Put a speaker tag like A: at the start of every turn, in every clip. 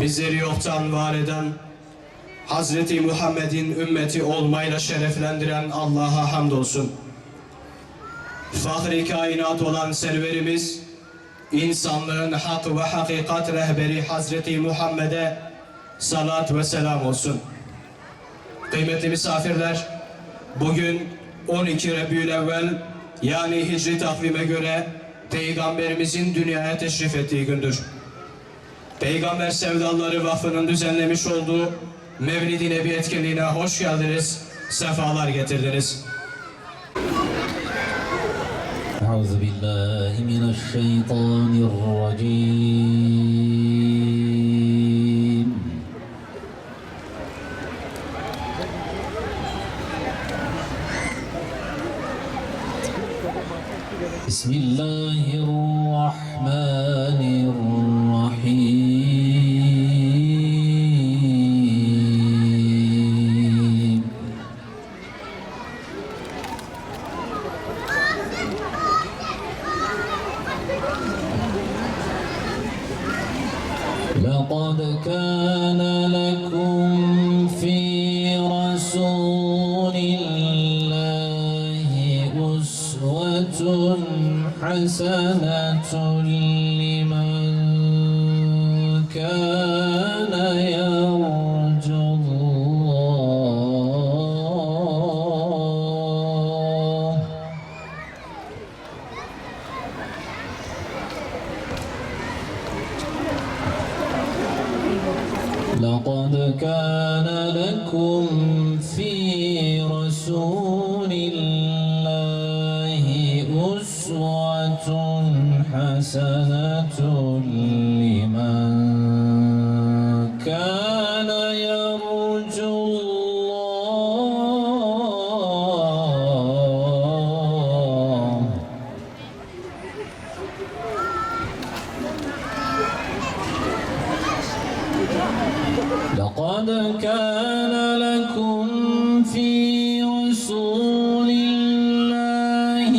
A: bizleri yoktan var eden, Hazreti Muhammed'in ümmeti olmayla şereflendiren Allah'a hamdolsun. Fahri kainat olan serverimiz, insanlığın hak ve hakikat rehberi Hazreti Muhammed'e salat ve selam olsun. Kıymetli misafirler, bugün 12 Rebiyülevvel yani Hicri takvime göre Peygamberimizin dünyaya teşrif ettiği gündür. Peygamber Sevdaları Vakfı'nın düzenlemiş olduğu Mevlid-i Nebi etkinliğine hoş geldiniz, sefalar getirdiniz.
B: Euzubillahimineşşeytanirracim. Bismillahirrahmanirrahim. لقد كان لكم في رسول الله أسوة حسنة لمن كان يرجو الله. لقد كان لكم في رسول الله أسوة حسنة لمن كان يرجو الله. لقد كان لكم في رسول الله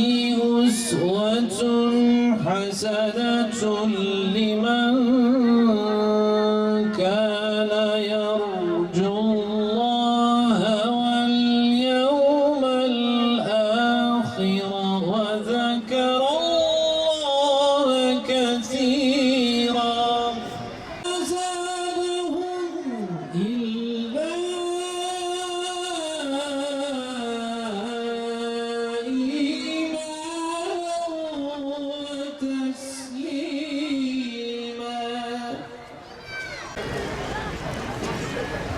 B: أسوة حسنة لمن كان يرجو الله واليوم الآخر وذكر الله كثيرا. إلا إيمانا وتسليما.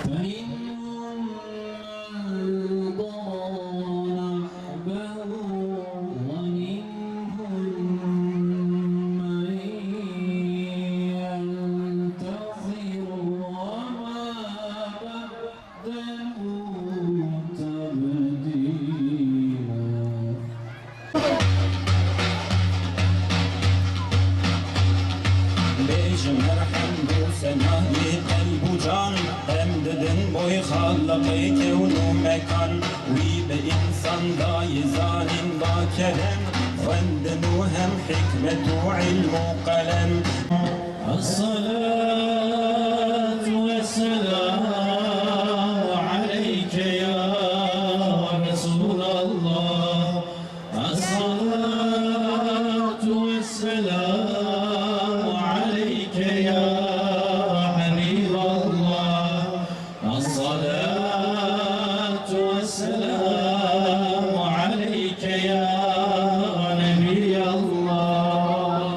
B: فمنهم من ضرب نحبه ومنهم من ينتظر وما بدلوا تبديلا.
C: Bejim her hamdu senahi kalbu can hem dedin boy halakı kevnu mekan vi be insan da yezanin da kerem vendenu hem hikmetu ilmu kalem.
B: الصلاة والسلام عليك يا رسول الله. الصلاة والسلام عليك يا حبيب الله. الصلاة والسلام عليك يا نبي الله.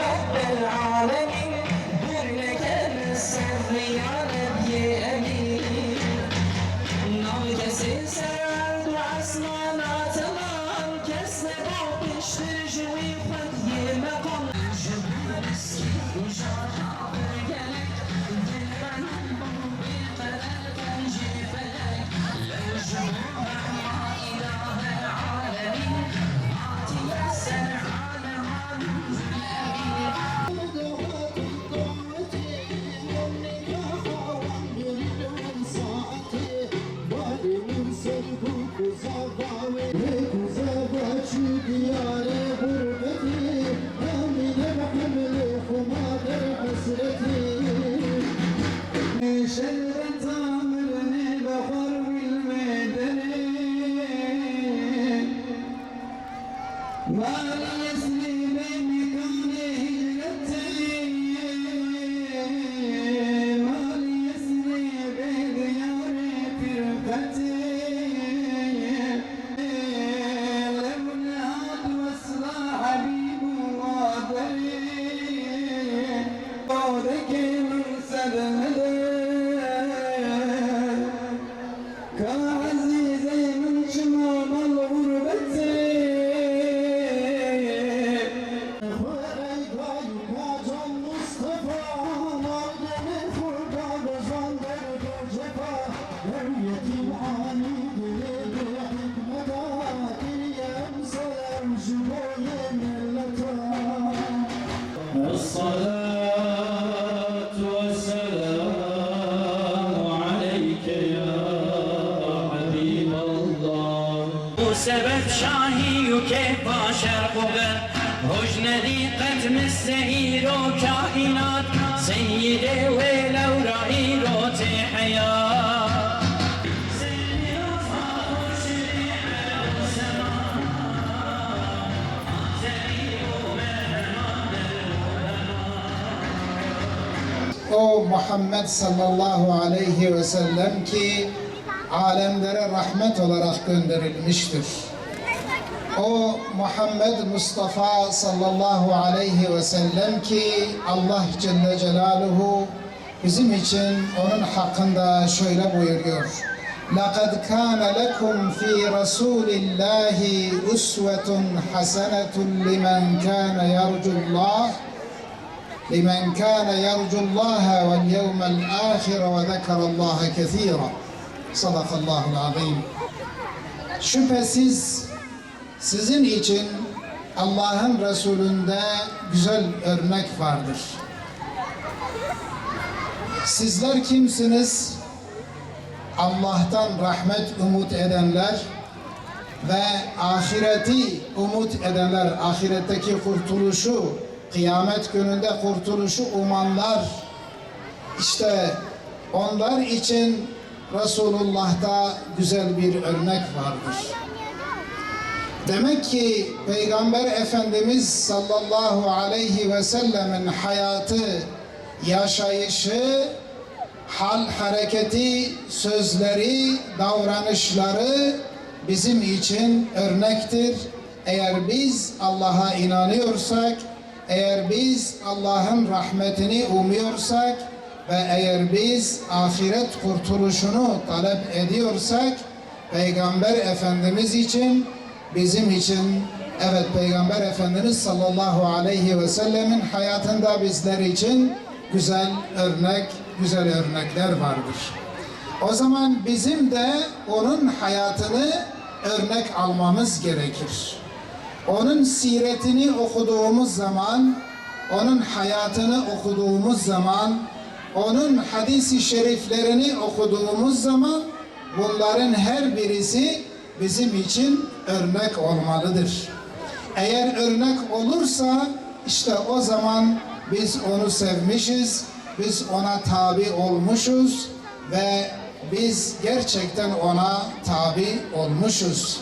D: رب العالمين كعزيزي من شمام الغربة
B: الصلاة والسلام عليك يا حبيب الله.
C: سبب شاهي وكيف باشر قبر هجندي قد مستهير وكائنات سيدي ولو رأي روتي حياة
E: O Muhammed sallallahu aleyhi ve sellem ki alemlere rahmet olarak gönderilmiştir. O Muhammed Mustafa sallallahu aleyhi ve sellem ki Allah Celle Celaluhu bizim için onun hakkında şöyle buyuruyor. لَقَدْ كَانَ لَكُمْ فِي رَسُولِ اللّٰهِ أُسْوَةٌ حَسَنَةٌ لمن كان يرجو الله واليوم الآخر وذكر الله كثيرا. Sadakallahul azim. Şüphesiz sizin için Allah'ın Resulü'nde güzel örnek vardır. Sizler kimsiniz? Allah'tan rahmet umut edenler ve ahireti umut edenler, ahiretteki kurtuluşu, kıyamet gününde kurtuluşu umanlar, işte onlar için Resulullah'ta güzel bir örnek vardır. Demek ki Peygamber Efendimiz sallallahu aleyhi ve sellemin hayatı, yaşayışı, hal hareketi, sözleri, davranışları bizim için örnektir. Eğer biz Allah'a inanıyorsak, eğer biz Allah'ın rahmetini umuyorsak ve eğer biz ahiret kurtuluşunu talep ediyorsak, Peygamber Efendimiz için, bizim için, evet Peygamber Efendimiz sallallahu aleyhi ve sellemin hayatında bizler için güzel örnek, güzel örnekler vardır. O zaman bizim de onun hayatını örnek almamız gerekir. Onun siretini okuduğumuz zaman, onun hayatını okuduğumuz zaman, onun hadis-i şeriflerini okuduğumuz zaman bunların her birisi bizim için örnek olmalıdır. Eğer örnek olursa işte o zaman biz onu sevmişiz, biz ona tabi olmuşuz ve biz gerçekten ona tabi olmuşuz.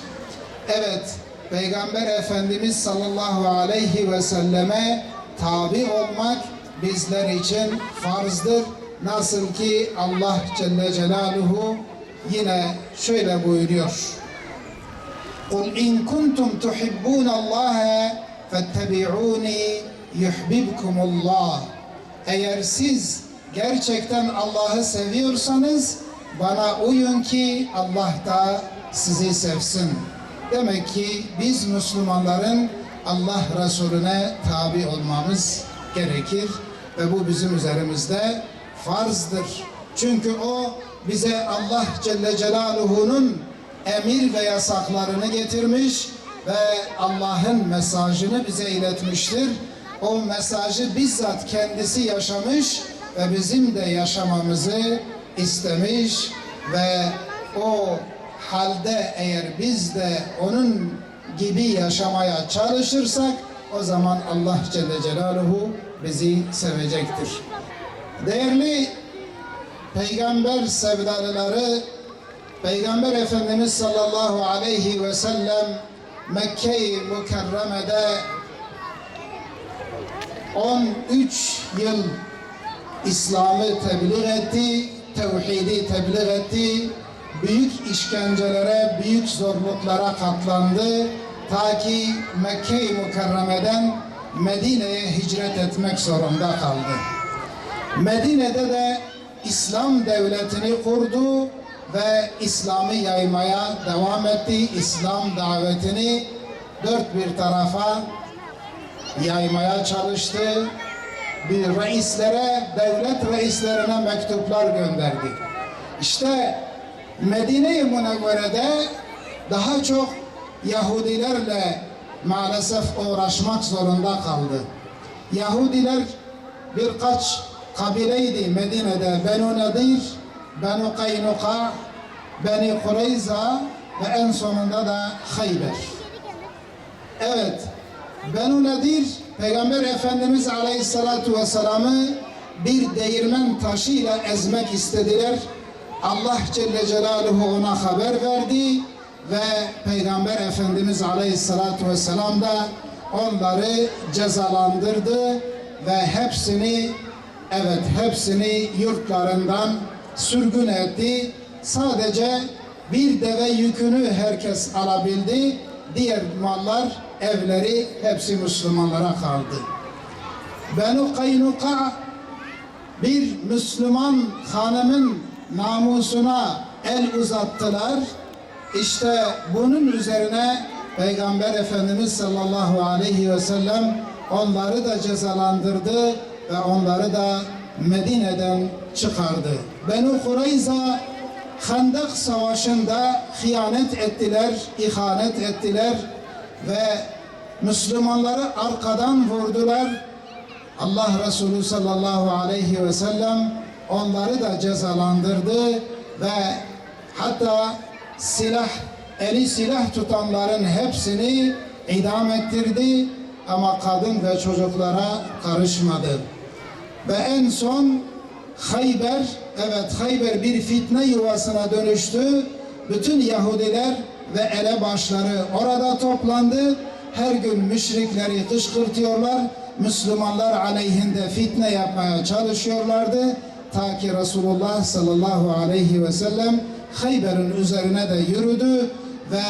E: Evet, Peygamber Efendimiz sallallahu aleyhi ve selleme tabi olmak bizler için farzdır. Nasıl ki Allah Celle Celaluhu yine şöyle buyuruyor. قُلْ اِنْ كُنْتُمْ تُحِبُّونَ اللّٰهَ فَاتَّبِعُونِي يُحْبِبْكُمُ اللّٰهِ. Eğer siz gerçekten Allah'ı seviyorsanız bana uyun ki Allah da sizi sevsin. Demek ki biz Müslümanların Allah Resulüne tabi olmamız gerekir ve bu bizim üzerimizde farzdır. Çünkü o bize Allah Celle Celaluhu'nun emir ve yasaklarını getirmiş ve Allah'ın mesajını bize iletmiştir. O mesajı bizzat kendisi yaşamış ve bizim de yaşamamızı istemiş ve o halde eğer biz de onun gibi yaşamaya çalışırsak o zaman Allah Celle Celaluhu bizi sevecektir. Değerli Peygamber sevdalıları, Peygamber Efendimiz sallallahu aleyhi ve sellem Mekke-i Mükerreme'de 13 yıl İslam'ı tebliğ etti, tevhidi tebliğ etti, büyük işkencelere, büyük zorluklara katlandı, ta ki Mekke-i Mükerreme'den Medine'ye hicret etmek zorunda kaldı. Medine'de de İslam devletini kurdu ve İslam'ı yaymaya devam etti. İslam davetini dört bir tarafa yaymaya çalıştı. Bir reislere, devlet reislerine mektuplar gönderdi. İşte Medine-i Münevvere'de daha çok Yahudilerle maalesef uğraşmak zorunda kaldı. Yahudiler birkaç kabileydi Medine'de. Benu Nadir, Benu Kaynuka, Beni Kureyza ve en sonunda da Hayber. Evet, Benu Nadir, Peygamber Efendimiz Aleyhisselatü Vesselam'ı bir değirmen taşıyla ezmek istediler. Allah Celle Celaluhu ona haber verdi ve Peygamber Efendimiz Aleyhisselatü Vesselam da onları cezalandırdı ve hepsini yurtlarından sürgün etti. Sadece bir deve yükünü herkes alabildi. Diğer mallar, evleri hepsi Müslümanlara kaldı. Benu Kaynuka bir Müslüman hanımın namusuna el uzattılar. İşte bunun üzerine Peygamber Efendimiz sallallahu aleyhi ve sellem onları da cezalandırdı ve onları da Medine'den çıkardı. Benu Kureyza Handak Savaşı'nda hıyanet ettiler, ihanet ettiler ve Müslümanları arkadan vurdular. Allah Resulü sallallahu aleyhi ve sellem onları da cezalandırdı ve hatta eli silah tutanların hepsini idam ettirdi ama kadın ve çocuklara karışmadı. Ve en son Hayber, Hayber bir fitne yuvasına dönüştü. Bütün Yahudiler ve elebaşları orada toplandı. Her gün müşrikleri kışkırtıyorlar. Müslümanlar aleyhinde fitne yapmaya çalışıyorlardı. Ta ki Resulullah sallallahu aleyhi ve sellem Hayber'in üzerine de yürüdü ve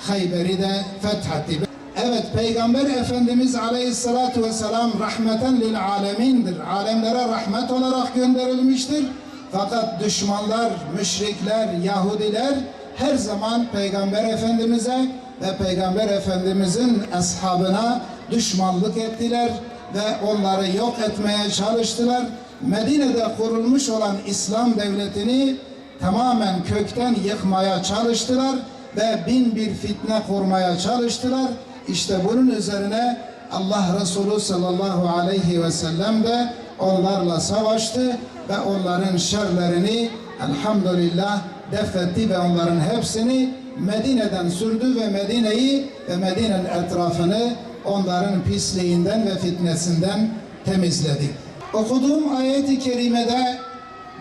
E: Hayber'i de fethetti. Evet, Peygamber Efendimiz Aleyhisselatü Vesselam rahmeten lil alemindir. Alemlere rahmet olarak gönderilmiştir. Fakat düşmanlar, müşrikler, Yahudiler her zaman Peygamber Efendimiz'e ve Peygamber Efendimiz'in ashabına düşmanlık ettiler ve onları yok etmeye çalıştılar. Medine'de kurulmuş olan İslam devletini tamamen kökten yıkmaya çalıştılar ve bin bir fitne kurmaya çalıştılar. İşte bunun üzerine Allah Resulü sallallahu aleyhi ve sellem de onlarla savaştı ve onların şerlerini elhamdülillah defetti ve onların hepsini Medine'den sürdü ve Medine'yi ve Medine'nin etrafını onların pisliğinden ve fitnesinden temizledi. Okuduğum ayet-i kerimede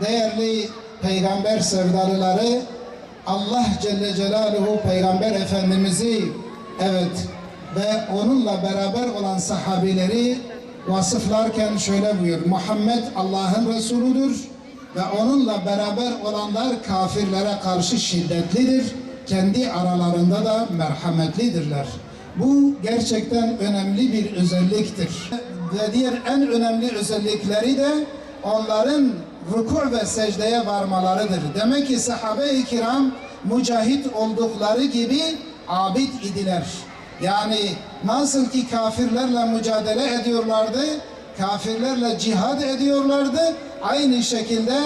E: değerli peygamber sevdalıları Allah Celle Celaluhu Peygamber Efendimiz'i ve onunla beraber olan sahabileri vasıflarken şöyle buyuruyor. Muhammed Allah'ın Resuludur ve onunla beraber olanlar kafirlere karşı şiddetlidir. Kendi aralarında da merhametlidirler. Bu gerçekten önemli bir özelliktir. Ve diğer en önemli özellikleri de onların ruku ve secdeye varmalarıdır. Demek ki sahabe-i kiram mücahit oldukları gibi abid idiler. Yani nasıl ki kafirlerle mücadele ediyorlardı, kafirlerle cihad ediyorlardı, aynı şekilde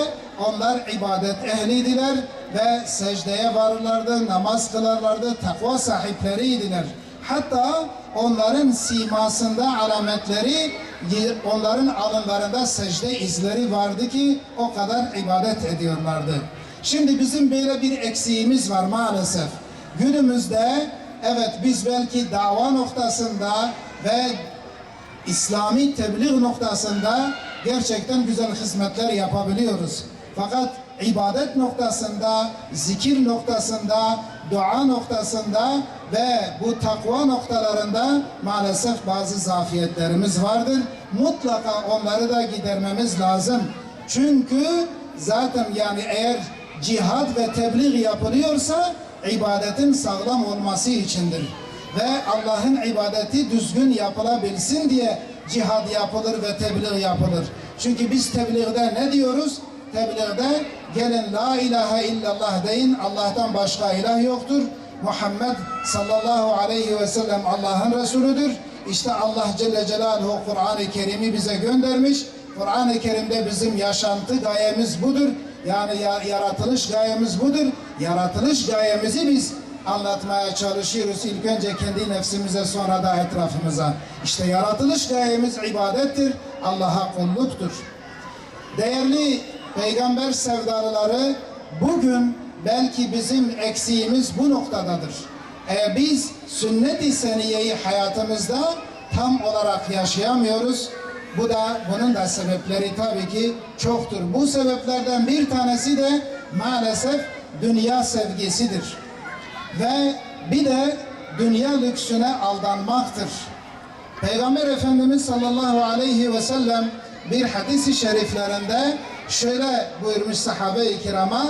E: onlar ibadet ehliydiler ve secdeye varırlardı, namaz kılarlardı, takva sahipleriydiler. Hatta onların simasında alametleri, onların alınlarında secde izleri vardı ki o kadar ibadet ediyorlardı. Şimdi bizim böyle bir eksiğimiz var maalesef. Günümüzde biz belki dava noktasında ve İslami tebliğ noktasında gerçekten güzel hizmetler yapabiliyoruz. Fakat ibadet noktasında, zikir noktasında, dua noktasında ve bu takva noktalarında maalesef bazı zafiyetlerimiz vardır. Mutlaka onları da gidermemiz lazım. Çünkü zaten yani eğer cihad ve tebliğ yapılıyorsa ibadetin sağlam olması içindir. Ve Allah'ın ibadeti düzgün yapılabilsin diye cihad yapılır ve tebliğ yapılır. Çünkü biz tebliğde ne diyoruz? Tebliğde gelin la ilahe illallah deyin, Allah'tan başka ilah yoktur. Muhammed sallallahu aleyhi ve sellem Allah'ın Resulüdür. İşte Allah Celle Celaluhu Kur'an-ı Kerim'i bize göndermiş. Kur'an-ı Kerim'de bizim yaşantı gayemiz budur. Yani yaratılış gayemiz budur. Yaratılış gayemizi biz anlatmaya çalışıyoruz. İlk önce kendi nefsimize, sonra da etrafımıza. İşte yaratılış gayemiz ibadettir. Allah'a kulluktur. Değerli peygamber sevdalıları, bugün belki bizim eksiğimiz bu noktadadır. Biz sünnet-i seniyeyi hayatımızda tam olarak yaşayamıyoruz. Bunun da sebepleri tabii ki çoktur. Bu sebeplerden bir tanesi de maalesef dünya sevgisidir. Ve bir de dünya lüksüne aldanmaktır. Peygamber Efendimiz sallallahu aleyhi ve sellem bir hadis-i şeriflerinde şöyle buyurmuş sahabe-i kirama: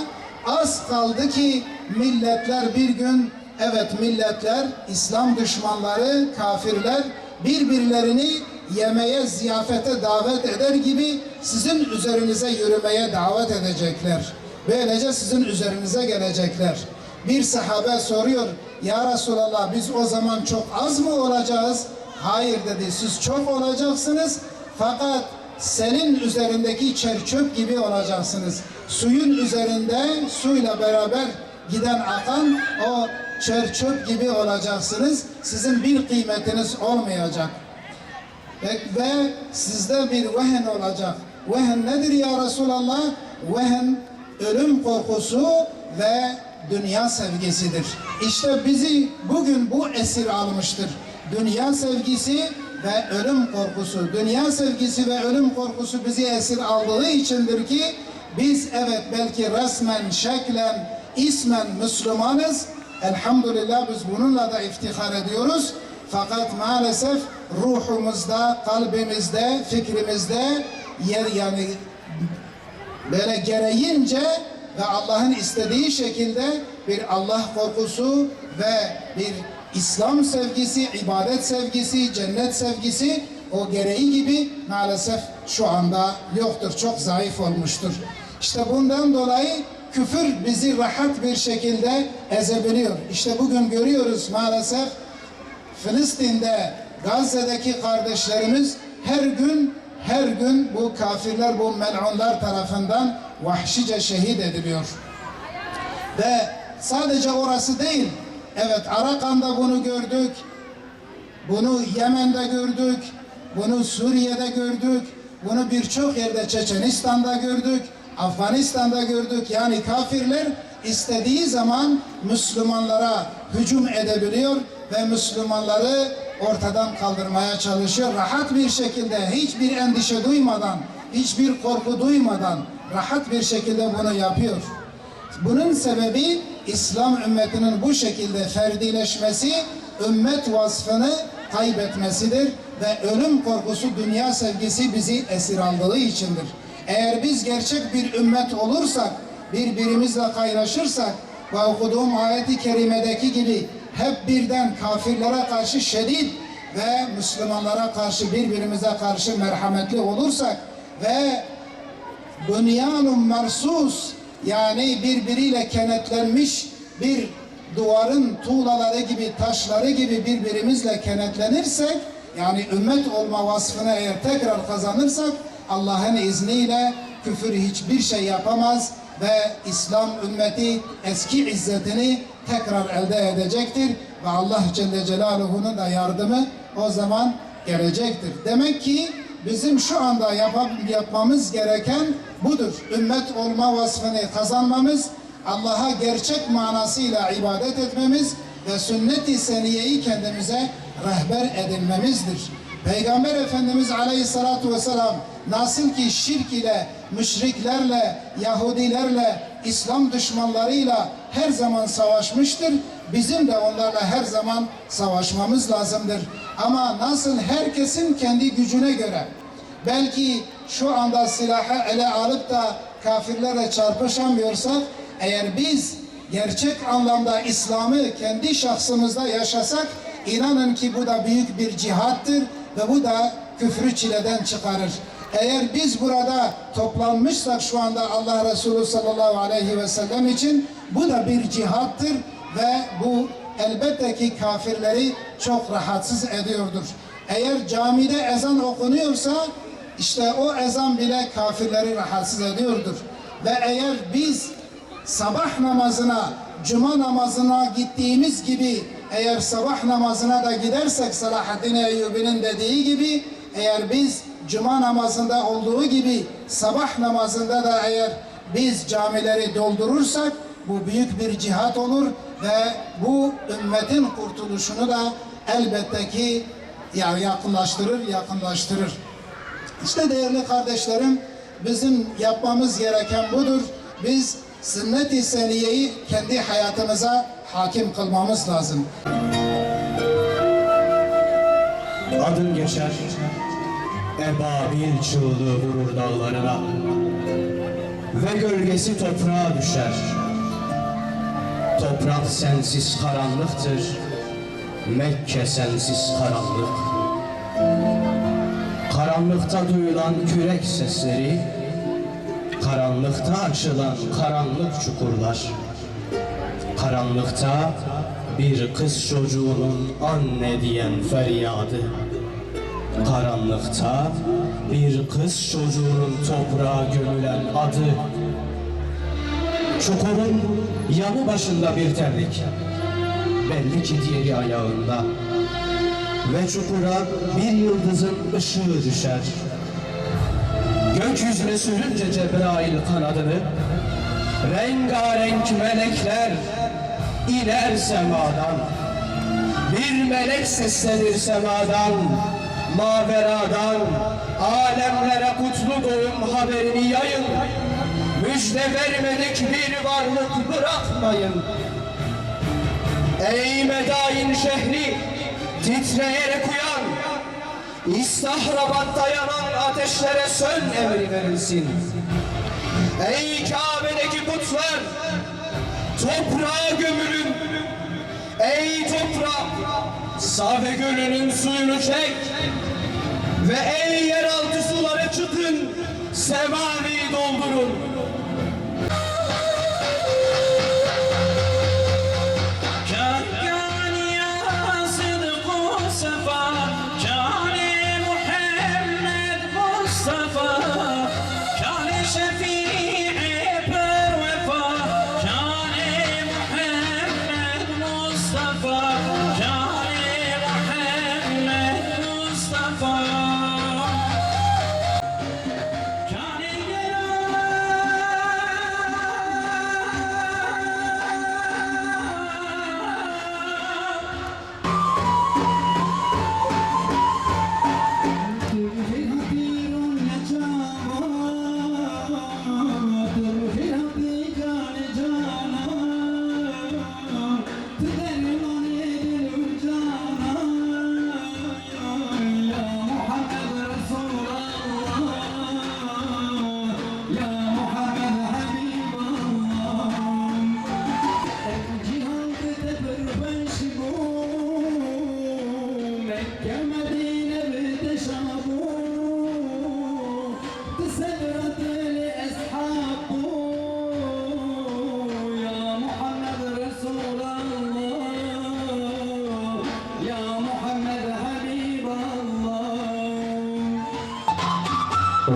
E: az kaldı ki milletler bir gün, evet milletler, İslam düşmanları, kafirler birbirlerini yemeğe, ziyafete davet eder gibi sizin üzerinize yürümeye davet edecekler. Böylece sizin üzerinize gelecekler. Bir sahabe soruyor, ya Resulallah biz o zaman çok az mı olacağız? Hayır dedi, siz çok olacaksınız fakat selin üzerindeki çerçöp gibi olacaksınız. Suyun üzerinde suyla beraber giden akan o çerçöp gibi olacaksınız. Sizin bir kıymetiniz olmayacak. Ve sizde bir vehen olacak. Vehen nedir ya Resulallah? Vehen ölüm korkusu ve dünya sevgisidir. İşte bizi bugün bu esir almıştır. Dünya sevgisi ve ölüm korkusu. Dünya sevgisi ve ölüm korkusu bizi esir aldığı içindir ki biz evet belki resmen, şeklen, ismen Müslümanız. Elhamdülillah biz bununla da iftihar ediyoruz. Fakat maalesef ruhumuzda, kalbimizde, fikrimizde yani böyle gereğince ve Allah'ın istediği şekilde bir Allah korkusu ve bir İslam sevgisi, ibadet sevgisi, cennet sevgisi o gereği gibi maalesef şu anda yoktur. Çok zayıf olmuştur. İşte bundan dolayı küfür bizi rahat bir şekilde ezebiliyor. İşte bugün görüyoruz maalesef Filistin'de, Gazze'deki kardeşlerimiz her gün bu kafirler, bu mel'unlar tarafından vahşice şehit ediliyor. Ve sadece orası değil, evet Arakan'da bunu gördük, bunu Yemen'de gördük, bunu Suriye'de gördük, bunu birçok yerde Çeçenistan'da gördük, Afganistan'da gördük. Yani kafirler istediği zaman Müslümanlara hücum edebiliyor ve Müslümanları ortadan kaldırmaya çalışıyor. Rahat bir şekilde, hiçbir endişe duymadan, hiçbir korku duymadan rahat bir şekilde bunu yapıyor. Bunun sebebi İslam ümmetinin bu şekilde ferdileşmesi, ümmet vasfını kaybetmesidir ve ölüm korkusu, dünya sevgisi bizi esir aldığı içindir. Eğer biz gerçek bir ümmet olursak, birbirimizle kaynaşırsak ve okuduğum ayet-i kerimedeki gibi hep birden kafirlere karşı şiddet ve Müslümanlara karşı, birbirimize karşı merhametli olursak ve bünyanun mersus, yani birbiriyle kenetlenmiş bir duvarın tuğlaları gibi, taşları gibi birbirimizle kenetlenirsek, yani ümmet olma vasfını eğer tekrar kazanırsak, Allah'ın izniyle küfür hiçbir şey yapamaz ve İslam ümmeti eski izzetini tekrar elde edecektir ve Allah Celle Celaluhu'nun da yardımı o zaman gelecektir. Demek ki bizim şu anda yapmamız gereken budur. Ümmet olma vasfını kazanmamız, Allah'a gerçek manasıyla ibadet etmemiz ve sünnet-i seniyeyi kendimize rehber edinmemizdir. Peygamber Efendimiz Aleyhissalatu vesselam nasıl ki şirk ile, müşriklerle, Yahudilerle, İslam düşmanlarıyla her zaman savaşmıştır, bizim de onlarla her zaman savaşmamız lazımdır. Ama nasıl herkesin kendi gücüne göre, belki şu anda silahı ele alıp da kafirlerle çarpışamıyorsak, eğer biz gerçek anlamda İslam'ı kendi şahsımızda yaşasak, inanın ki bu da büyük bir cihattır ve bu da küfrü çileden çıkarır. Eğer biz burada toplanmışsak şu anda Allah Resulü sallallahu aleyhi ve sellem için, bu da bir cihattır ve bu elbette ki kafirleri çok rahatsız ediyordur. Eğer camide ezan okunuyorsa işte o ezan bile kafirleri rahatsız ediyordur. Ve eğer biz sabah namazına, cuma namazına gittiğimiz gibi eğer sabah namazına da gidersek, Selahaddin Eyyubi'nin dediği gibi, eğer biz cuma namazında olduğu gibi sabah namazında da eğer biz camileri doldurursak, bu büyük bir cihat olur ve bu ümmetin kurtuluşunu da elbette ki yakınlaştırır. İşte değerli kardeşlerim, bizim yapmamız gereken budur. Biz sünnet-i seniyeyi kendi hayatımıza hakim kılmamız lazım.
A: Adım geçer, ebabil çığlığı vurur dağlarına ve gölgesi toprağa düşer. Toprak sensiz karanlıktır, Mekke sensiz karanlık. Karanlıkta duyulan kürek sesleri, karanlıkta açılan karanlık çukurlar. Karanlıkta bir kız çocuğunun anne diyen feryadı. Karanlıkta bir kız çocuğunun toprağa gömülen adı. Çukurun yanı başında bir terlik, belli ki diğeri ayağında. Ve çukura bir yıldızın ışığı düşer. Gökyüzüne sürünce Cebrail kanadını, rengarenk melekler iner semadan. Bir melek seslenir semadan, maveradan, alemlere kutlu doğum haberini yayın. Müjde vermedik bir varlık bırakmayın. Ey Medain şehri, titreyerek uyan. İstahrabatta yanan ateşlere sön emri verilsin. Ey Kabe'deki putlar, toprağa gömülün. Ey toprak, Save Gölü'nün suyunu çek. Ve ey yeraltı suları çıkın, semavi doldurun.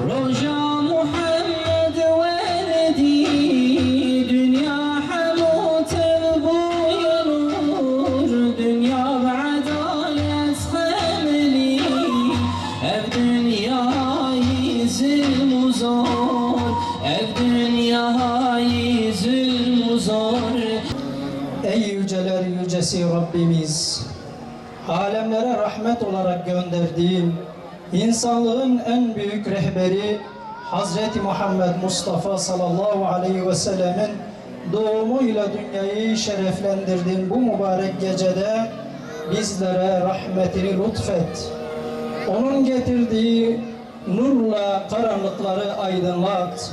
B: Roja Muhammed veledi, dünya hamut buyurur, dünya adalet hamli, ev dünyayı zulmü zor, ev dünyayı zulmü zor.
F: Ey yüceler yücesi Rabbimiz, alemlere rahmet olarak gönderdiğin İnsanlığın en büyük rehberi Hazreti Muhammed Mustafa sallallahu aleyhi ve sellemin doğumuyla dünyayı şereflendirdin bu mübarek gecede bizlere rahmetini lütfet. Onun getirdiği nurla karanlıkları aydınlat.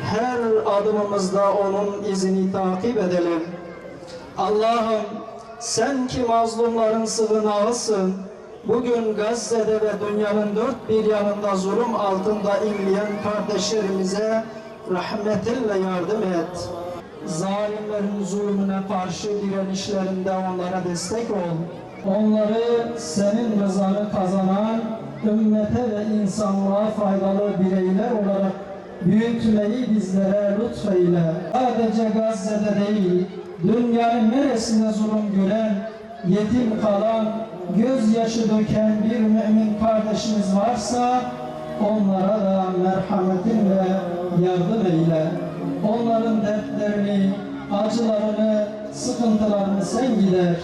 F: Her adımımızda onun izini takip edelim. Allah'ım sen ki mazlumların sığınağısın, Bugün Gazze'de ve dünyanın dört bir yanında zulüm altında inleyen kardeşlerimize rahmetinle yardım et. Zalimlerin zulmüne karşı direnişlerinde onlara destek ol. Onları senin rızanı kazanan, ümmete ve insanlığa faydalı bireyler olarak büyütmeyi bizlere lütfeyle. Sadece Gazze'de değil, dünyanın neresinde zulüm gören, yetim kalan, gözyaşı döken bir mümin kardeşimiz varsa onlara da merhametinle yardım eyle. Onların dertlerini, acılarını, sıkıntılarını sen gider.